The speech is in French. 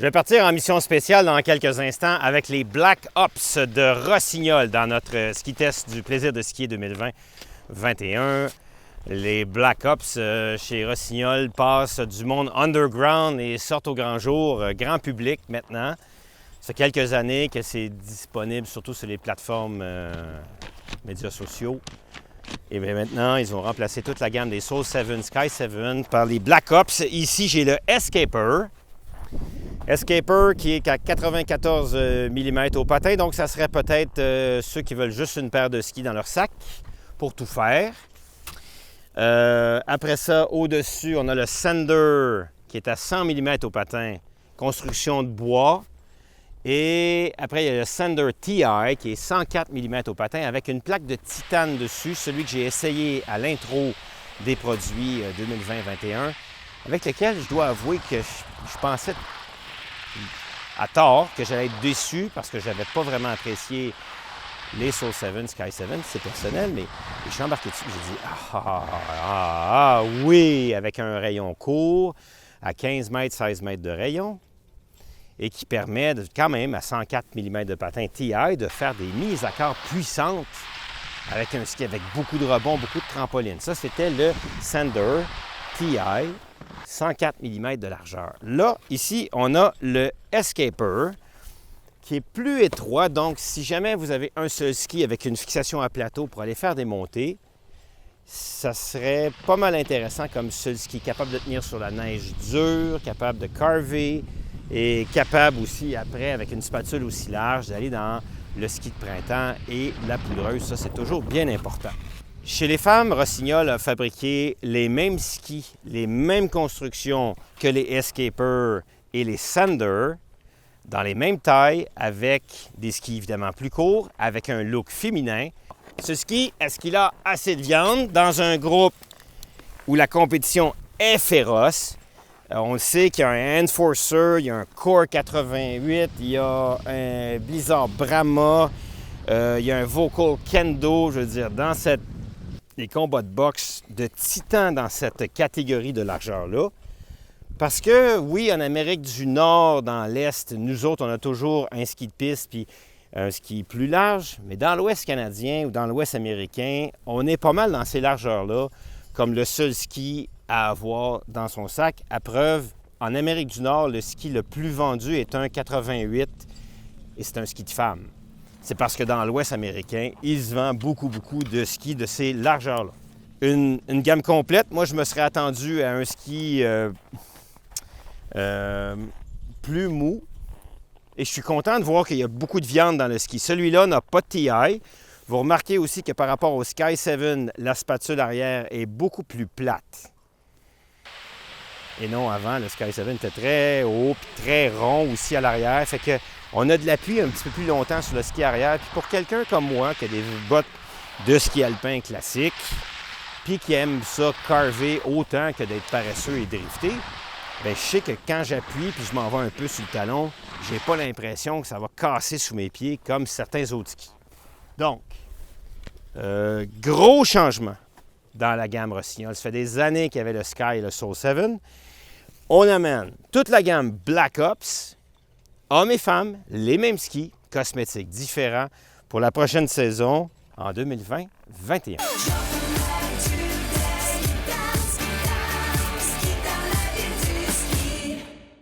Je vais partir en mission spéciale dans quelques instants avec les Black Ops de Rossignol dans notre ski test du plaisir de skier 2020-21. Les Black Ops chez Rossignol passent du monde underground et sortent au grand jour, grand public maintenant. Ça fait quelques années que c'est disponible surtout sur les plateformes médias sociaux. Et bien maintenant, ils ont remplacé toute la gamme des Soul 7, Sky 7 par les Black Ops. Ici, j'ai le Escaper. Escaper qui est à 94 mm au patin, donc ça serait peut-être ceux qui veulent juste une paire de skis dans leur sac pour tout faire. Après ça, au-dessus, on a le Sander qui est à 100 mm au patin, construction de bois. Et après, il y a le Sander TI qui est 104 mm au patin avec une plaque de titane dessus, celui que j'ai essayé à l'intro des produits 2020-21, avec lequel je dois avouer que je pensais à tort que j'allais être déçu parce que je n'avais pas vraiment apprécié les Soul 7, Sky 7, c'est personnel, mais je suis embarqué dessus et j'ai dit oui, avec un rayon court à 15 mètres, 16 mètres de rayon et qui permet quand même à 104 mm de patin TI de faire des mises à corps puissantes avec un ski avec beaucoup de rebonds, beaucoup de trampolines. Ça, c'était le Sander TI, 104 mm de largeur. Là, ici, on a le Escaper qui est plus étroit. Donc, si jamais vous avez un seul ski avec une fixation à plateau pour aller faire des montées, ça serait pas mal intéressant comme seul ski, capable de tenir sur la neige dure, capable de carver et capable aussi, après, avec une spatule aussi large, d'aller dans le ski de printemps et la poudreuse. Ça, c'est toujours bien important. Chez les femmes, Rossignol a fabriqué les mêmes skis, les mêmes constructions que les Escaper et les Sander, dans les mêmes tailles, avec des skis évidemment plus courts, avec un look féminin. Ce ski, est-ce qu'il a assez de viande dans un groupe où la compétition est féroce? On le sait qu'il y a un Enforcer, il y a un Core 88, il y a un Blizzard Brahma, il y a un Vocal Kendo, je veux dire, dans les combats de boxe de titan dans cette catégorie de largeur-là. Parce que, oui, en Amérique du Nord, dans l'Est, nous autres, on a toujours un ski de piste puis un ski plus large. Mais dans l'Ouest canadien ou dans l'Ouest américain, on est pas mal dans ces largeurs-là comme le seul ski à avoir dans son sac. À preuve, en Amérique du Nord, le ski le plus vendu est un 88 et c'est un ski de femme. C'est parce que dans l'Ouest américain, il se vend beaucoup de skis de ces largeurs-là. Une gamme complète, moi, je me serais attendu à un ski plus mou. Et je suis content de voir qu'il y a beaucoup de viande dans le ski. Celui-là n'a pas de TI. Vous remarquez aussi que par rapport au Sky 7, la spatule arrière est beaucoup plus plate. Et non, avant, le Sky 7 était très haut et très rond aussi à l'arrière. Fait que on a de l'appui un petit peu plus longtemps sur le ski arrière. Puis pour quelqu'un comme moi, qui a des bottes de ski alpin classique, puis qui aime ça carver autant que d'être paresseux et drifter, bien, je sais que quand j'appuie puis je m'en vais un peu sur le talon, j'ai pas l'impression que ça va casser sous mes pieds comme certains autres skis. Donc, gros changement dans la gamme Rossignol. Ça fait des années qu'il y avait le Sky et le Soul 7. On amène toute la gamme Black Ops, hommes et femmes, les mêmes skis, cosmétiques différents pour la prochaine saison en 2020-21.